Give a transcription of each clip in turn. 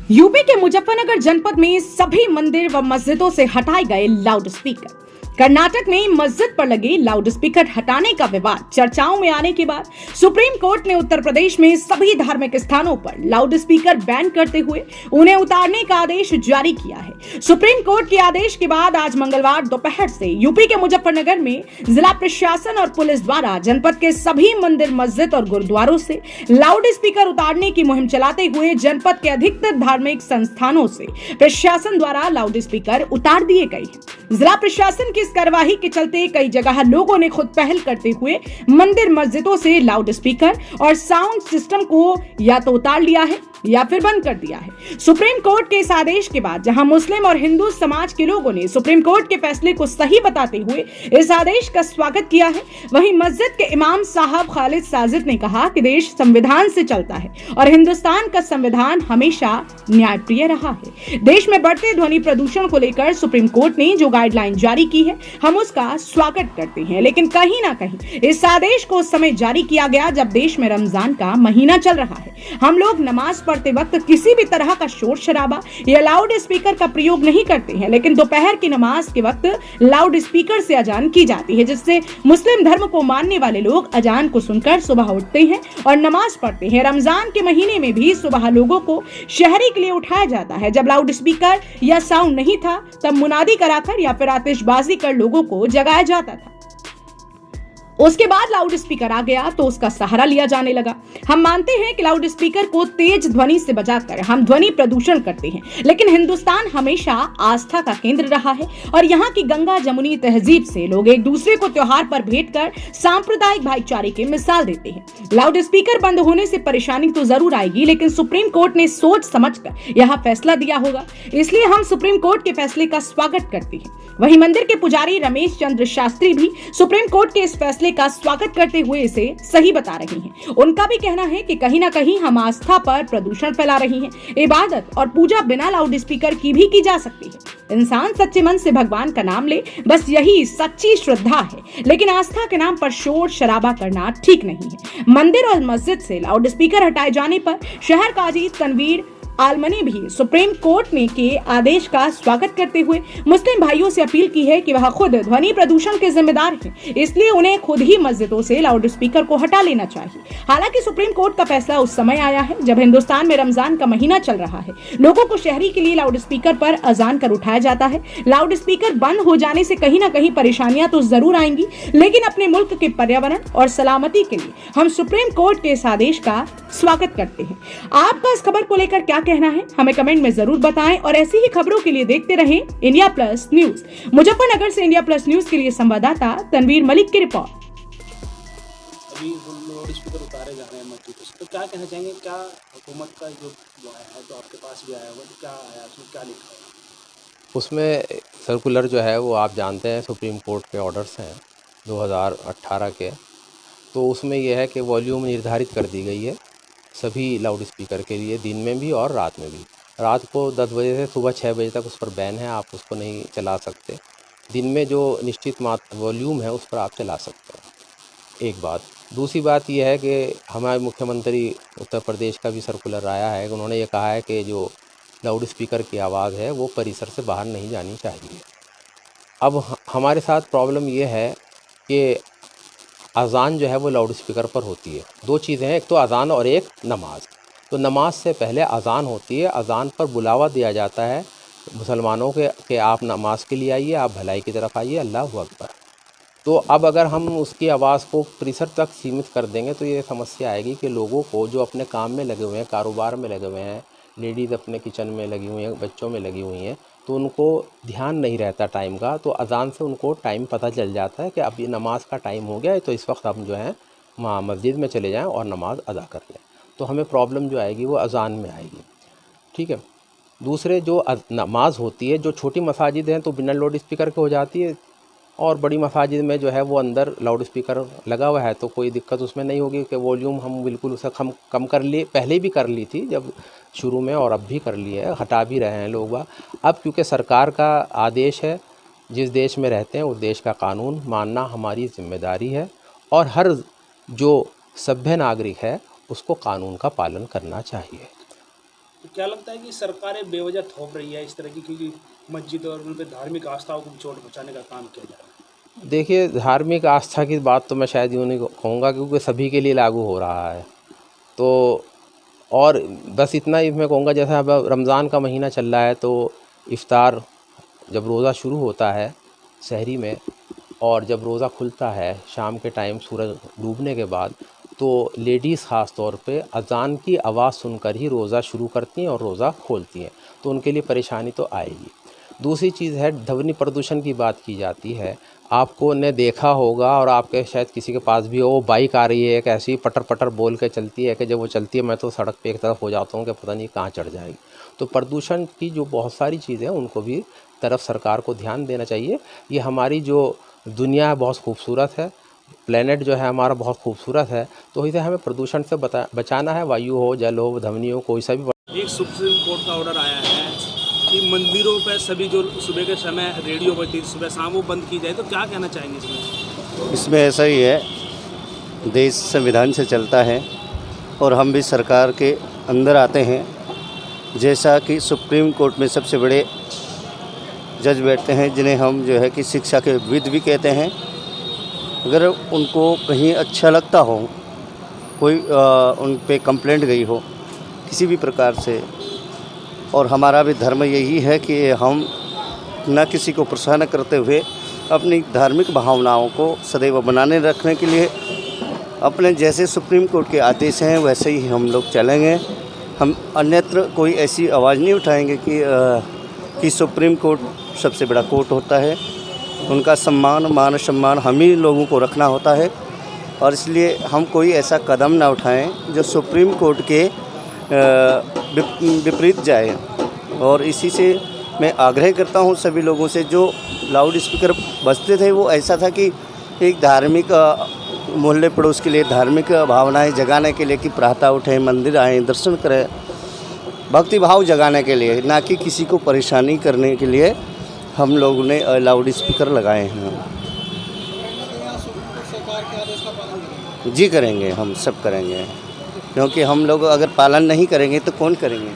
UP के मुजफ्फरनगर जनपद में सभी मंदिर व मस्जिदों से हटाए गए लाउड स्पीकर। कर्नाटक में मस्जिद पर लगे लाउड स्पीकर हटाने का विवाद चर्चाओं में आने के बाद सुप्रीम कोर्ट ने उत्तर प्रदेश में सभी धार्मिक स्थानों पर लाउड स्पीकर बैन करते हुए उन्हें उतारने का आदेश जारी किया है। सुप्रीम कोर्ट के आदेश के बाद आज मंगलवार दोपहर से यूपी के मुजफ्फरनगर में जिला प्रशासन और पुलिस द्वारा जनपद के सभी मंदिर, मस्जिद और गुरुद्वारों से लाउड स्पीकर उतारने की मुहिम चलाते हुए जनपद के अधिकतर धार्मिक संस्थानों से प्रशासन द्वारा लाउड स्पीकर उतार दिए गए हैं। जिला प्रशासन की इस कार्यवाही के चलते कई जगह लोगों ने खुद पहल करते हुए मंदिर, मस्जिदों से लाउड स्पीकर और साउंड सिस्टम को या तो उतार लिया है या फिर बंद कर दिया है। सुप्रीम कोर्ट के इस आदेश के बाद जहां मुस्लिम और हिंदू समाज के लोगों ने सुप्रीम कोर्ट के फैसले को सही बताते हुए इस आदेश का स्वागत किया है, वहीं मस्जिद के इमाम साहब खालिद साजिद ने कहा कि देश संविधान से चलता है और हिंदुस्तान का संविधान हमेशा न्यायप्रिय रहा है। देश में बढ़ते ध्वनि प्रदूषण को लेकर सुप्रीम कोर्ट ने जो गाइडलाइन जारी की है, हम उसका स्वागत करते हैं, लेकिन कहीं ना कहीं इस आदेश को उस समय जारी किया गया जब देश में रमजान का महीना चल रहा है। हम लोग नमाज पढ़ते वक्त किसी भी तरह का शोर शराबा या लाउड स्पीकर का प्रयोग नहीं करते हैं, लेकिन दोपहर की नमाज के वक्त लाउड स्पीकर से अजान की जाती है, जिससे मुस्लिम धर्म को मानने वाले लोग अजान को सुनकर सुबह उठते हैं और नमाज पढ़ते हैं। रमजान के महीने में भी सुबह लोगों को शहरी के लिए उठाया जाता है। जब लाउड स्पीकर या साउंड नहीं था तब मुनादी कराकर या फिर आतिशबाजी कर लोगों को जगाया जाता था। उसके बाद लाउड स्पीकर आ गया तो उसका सहारा लिया जाने लगा। हम मानते हैं कि लाउड स्पीकर को तेज ध्वनि से बजाकर हम ध्वनि प्रदूषण करते हैं, लेकिन हिंदुस्तान हमेशा आस्था का केंद्र रहा है और यहाँ की गंगा जमुनी तहजीब से लोग एक दूसरे को त्योहार पर भेंट कर सांप्रदायिक भाईचारे की मिसाल देते हैं। लाउड स्पीकर बंद होने से परेशानी तो जरूर आएगी, लेकिन सुप्रीम कोर्ट ने सोच समझकर यह फैसला दिया होगा, इसलिए हम सुप्रीम कोर्ट के फैसले का स्वागत करते हैं। वहीं मंदिर के पुजारी रमेश चंद्र शास्त्री भी सुप्रीम कोर्ट के इस फैसले का स्वागत करते हुए इसे सही बता रहे हैं। उनका भी कहना है कि कहीं ना कहीं हम आस्था पर प्रदूषण फैला रही हैं। इबादत और पूजा बिना लाउड स्पीकर की भी की जा सकती है। इंसान सच्चे मन से भगवान का नाम ले, बस यही सच्ची श्रद्धा है, लेकिन आस्था के नाम पर शोर शराबा करना ठीक नहीं है। मंदिर और मस्जिद से लाउड स्पीकर हटाए जाने पर शहर काजी तनवीर आलमनी भी सुप्रीम कोर्ट ने के आदेश का स्वागत करते हुए मुस्लिम भाइयों से अपील की है कि वह खुद ध्वनि प्रदूषण के जिम्मेदार हैं, इसलिए उन्हें खुद ही मस्जिदों से लाउड स्पीकर को हटा लेना चाहिए। हालांकि सुप्रीम कोर्ट का फैसला उस समय आया है जब हिंदुस्तान में रमजान का महीना चल रहा है। लोगों को शहरी के लिए लाउड स्पीकर पर अजान कर उठाया जाता है। लाउड स्पीकर बंद हो जाने से कहीं ना कहीं परेशानियां तो जरूर आएंगी, लेकिन अपने मुल्क के पर्यावरण और सलामती के लिए हम सुप्रीम कोर्ट के इस आदेश का स्वागत करते हैं। आपका इस खबर को लेकर क्या कहना है, हमें कमेंट में जरूर बताएं और ऐसी ही खबरों के लिए देखते रहें इंडिया प्लस न्यूज। मुजफ्फरनगर से इंडिया प्लस न्यूज के लिए संवाददाता तनवीर मलिक की रिपोर्ट। अभी लाउड स्पीकर उतारे जा रहे हैं मस्जिद से, तो क्या कहना चाहेंगे? क्या हुकूमत का जो आया है, तो आपके पास भी आया होगा, तो क्या आया उसमें, क्या लिखा है उसमें? सर्कुलर जो है वो आप जानते हैं सुप्रीम कोर्ट के ऑर्डर्स हैं 2018 के, तो उसमें यह है कि वॉल्यूम निर्धारित कर दी गई है सभी लाउड स्पीकर के लिए, दिन में भी और रात में भी। रात को 10 बजे से सुबह 6 बजे तक उस पर बैन है, आप उसको नहीं चला सकते। दिन में जो निश्चित वॉल्यूम है उस पर आप चला सकते हैं, एक बात। दूसरी बात यह है कि हमारे मुख्यमंत्री उत्तर प्रदेश का भी सर्कुलर आया है, उन्होंने ये कहा है कि जो लाउड स्पीकर की आवाज़ है वो परिसर से बाहर नहीं जानी चाहिए। अब हमारे साथ प्रॉब्लम ये है कि अज़ान जो है वो लाउड स्पीकर पर होती है। दो चीज़ें हैं, एक तो अज़ान और एक नमाज। तो नमाज से पहले अज़ान होती है, अज़ान पर बुलावा दिया जाता है मुसलमानों के कि आप नमाज के लिए आइए, आप भलाई की तरफ आइए, अल्लाहु अकबर। तो अब अगर हम उसकी आवाज़ को परिसर तक सीमित कर देंगे तो ये समस्या आएगी कि लोगों को जो अपने काम में लगे हुए हैं, कारोबार में लगे हुए हैं, लेडीज़ अपने किचन में लगी हुई हैं, बच्चों में लगी हुई हैं, तो उनको ध्यान नहीं रहता टाइम का। तो अज़ान से उनको टाइम पता चल जाता है कि अब ये नमाज का टाइम हो गया है, तो इस वक्त हम जो है मस्जिद में चले जाएं और नमाज अदा कर लें। तो हमें प्रॉब्लम जो आएगी वो अज़ान में आएगी, ठीक है। दूसरे जो नमाज होती है, जो छोटी मसाजिद हैं तो बिना लाउड स्पीकर के हो जाती है, और बड़ी मसाजिद में जो है वो अंदर लाउड स्पीकर लगा हुआ है, तो कोई दिक्कत उसमें नहीं होगी कि वॉल्यूम हम बिल्कुल उसे कम कर लिए। पहले भी कर ली थी जब शुरू में, और अब भी कर ली है, हटा भी रहे हैं लोग। अब क्योंकि सरकार का आदेश है, जिस देश में रहते हैं उस देश का कानून मानना हमारी जिम्मेदारी है, और हर जो सभ्य नागरिक है उसको कानून का पालन करना चाहिए। तो क्या लगता है कि सरकारें बेवजह थोप रही है इस तरह की, क्योंकि मस्जिद और उन पर धार्मिक आस्थाओं को चोट पहुँचाने का काम किया जा रहा है? देखिए, धार्मिक आस्था की बात तो मैं शायद यूँ नहीं कहूँगा, क्योंकि सभी के लिए लागू हो रहा है। तो और बस इतना ही मैं कहूँगा, जैसा अब रमज़ान का महीना चल रहा है, तो इफ़्तार जब रोज़ा शुरू होता है शहरी में, और जब रोज़ा खुलता है शाम के टाइम सूरज डूबने के बाद, तो लेडीज़ ख़ास तौर पे अज़ान की आवाज़ सुनकर ही रोज़ा शुरू करती हैं और रोज़ा खोलती हैं, तो उनके लिए परेशानी तो आएगी। दूसरी चीज़ है, ध्वनि प्रदूषण की बात की जाती है। आपको ने देखा होगा, और आपके शायद किसी के पास भी हो, वो बाइक आ रही है, एक ऐसी पटर पटर बोल के चलती है कि जब वो चलती है मैं तो सड़क पे एक तरफ हो जाता हूँ कि पता नहीं कहाँ चढ़ जाएगी। तो प्रदूषण की जो बहुत सारी चीज़ें हैं उनको भी तरफ सरकार को ध्यान देना चाहिए। ये हमारी जो दुनिया है बहुत खूबसूरत है, प्लेनेट जो है हमारा बहुत खूबसूरत है, तो इसे हमें प्रदूषण से बचाना है। वायु हो, जल हो, ध्वनि हो, कोई सा भी। एक सुप्रीम कोर्ट का ऑर्डर आया है कि मंदिरों पर सभी जो सुबह के समय रेडियो बजती थी सुबह शाम, वो बंद की जाए, तो क्या कहना चाहेंगे इसमें? इसमें ऐसा ही है, देश संविधान से चलता है और हम भी सरकार के अंदर आते हैं। जैसा कि सुप्रीम कोर्ट में सबसे बड़े जज बैठते हैं, जिन्हें हम जो है कि शिक्षा के विद भी कहते हैं। अगर उनको कहीं अच्छा लगता हो, कोई उन पे कंप्लेंट गई हो किसी भी प्रकार से, और हमारा भी धर्म यही है कि हम न किसी को परेशान करते हुए अपनी धार्मिक भावनाओं को सदैव बनाने रखने के लिए अपने जैसे सुप्रीम कोर्ट के आदेश हैं वैसे ही हम लोग चलेंगे। हम अन्यत्र कोई ऐसी आवाज़ नहीं उठाएंगे कि सुप्रीम कोर्ट सबसे बड़ा कोर्ट होता है। उनका सम्मान, मान सम्मान हम ही लोगों को रखना होता है, और इसलिए हम कोई ऐसा कदम ना उठाएं जो सुप्रीम कोर्ट के विपरीत जाए। और इसी से मैं आग्रह करता हूं सभी लोगों से, जो लाउड स्पीकर बजते थे वो ऐसा था कि एक धार्मिक मोहल्ले पड़ोस के लिए धार्मिक भावनाएं जगाने के लिए, कि प्रातः उठें, मंदिर आएँ, दर्शन करें, भक्ति भाव जगाने के लिए, ना कि किसी को परेशानी करने के लिए हम लोगों ने लाउड स्पीकर लगाए हैं। जी करेंगे, हम सब करेंगे, क्योंकि हम लोग अगर पालन नहीं करेंगे तो कौन करेंगे,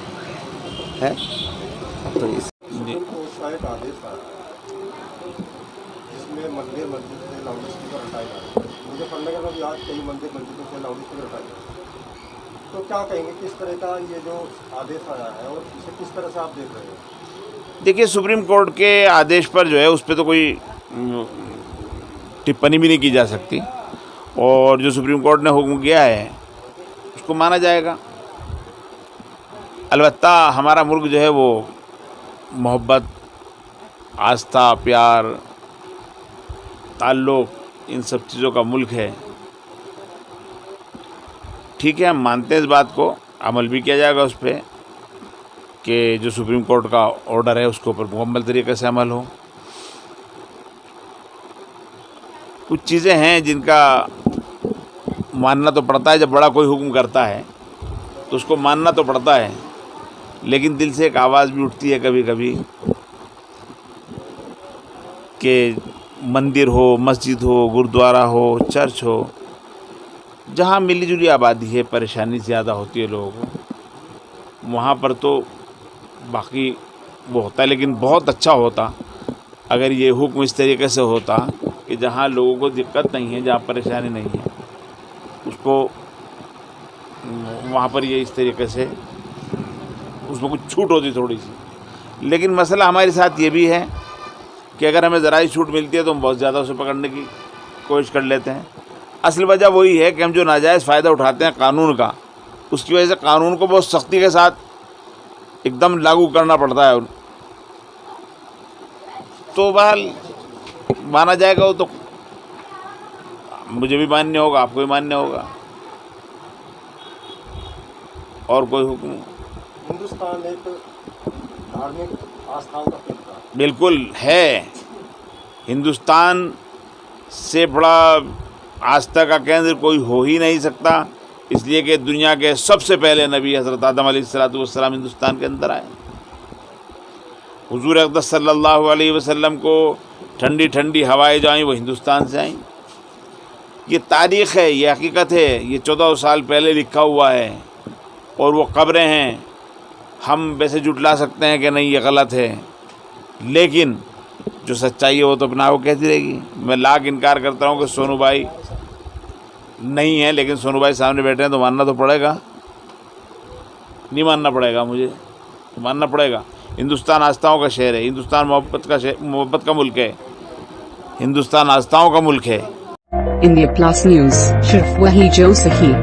हैं? तो इस एक आदेश आया जिसमें मंदिर मस्जिद से लाउड स्पीकर हटाए जा रहे हैं। मुजफ्फरनगर में भी आज कई मंदिर मस्जिदों से लाउड स्पीकर हटाए जा रहे हैं। तो क्या कहेंगे, किस तरह का ये जो आदेश आया है और इसे किस तरह से आप देख रहे हैं? देखिए, सुप्रीम कोर्ट के आदेश पर जो है उस पर तो कोई टिप्पणी भी नहीं की जा सकती, और जो सुप्रीम कोर्ट ने हुक्म किया है उसको माना जाएगा। अलबत्ता हमारा मुल्क जो है वो मोहब्बत, आस्था, प्यार, ताल्लुक़, इन सब चीज़ों का मुल्क है। ठीक है, हम मानते हैं इस बात को, अमल भी किया जाएगा उस पर कि जो सुप्रीम कोर्ट का ऑर्डर है उसके ऊपर मुकम्मल तरीके से अमल हो। कुछ चीज़ें हैं जिनका मानना तो पड़ता है, जब बड़ा कोई हुक्म करता है तो उसको मानना तो पड़ता है, लेकिन दिल से एक आवाज़ भी उठती है कभी कभी कि मंदिर हो, मस्जिद हो, गुरुद्वारा हो, चर्च हो, जहाँ मिलीजुली आबादी है, परेशानी ज़्यादा होती है लोगों को, वहाँ पर तो बाकी वो होता है। लेकिन बहुत अच्छा होता अगर ये हुक्म इस तरीके से होता कि जहाँ लोगों को दिक्कत नहीं है, जहाँ परेशानी नहीं है, उसको वहाँ पर ये इस तरीके से उसमें कुछ छूट होती थोड़ी सी। लेकिन मसला हमारे साथ ये भी है कि अगर हमें ज़रा ही छूट मिलती है तो हम बहुत ज़्यादा उसे पकड़ने की कोशिश कर लेते हैं। असल वजह वही है कि हम जो नाजायज़ फ़ायदा उठाते हैं कानून का, उसकी वजह से कानून को बहुत सख्ती के साथ एकदम लागू करना पड़ता है। तो बहरहाल माना जाएगा, वो तो मुझे भी मान्य होगा, आपको भी मान्य होगा, और कोई हुक्म। हिंदुस्तान एक धार्मिक आस्थाओं का केंद्र है। बिल्कुल है, हिंदुस्तान से बड़ा आस्था का केंद्र कोई हो ही नहीं सकता, इसलिए कि दुनिया के सबसे पहले नबी हज़रत आदम अलैहिस्सलाम हिंदुस्तान के अंदर आए। हुजूर अक़दस सल्लल्लाहु अलैहि वसल्लम को ठंडी ठंडी हवाएं जो आई वो हिंदुस्तान से आई। ये तारीख़ है, ये हकीकत है, ये 1400 साल पहले लिखा हुआ है, और वो कब्रें हैं हम वैसे जुटला सकते हैं कि नहीं ये गलत है, लेकिन जो सच्चाई है वो तो अपना वो कहती रहेगी। मैं लाख इनकार करता हूँ कि सोनू भाई नहीं है, लेकिन सोनू भाई सामने बैठे हैं तो मानना तो पड़ेगा। नहीं मानना पड़ेगा, मुझे तो मानना पड़ेगा। हिंदुस्तान आस्थाओं का शहर है, हिंदुस्तान मोहब्बत का मुल्क है, हिंदुस्तान आस्थाओं का मुल्क है। इंडिया प्लस न्यूज, सिर्फ वही जो सही।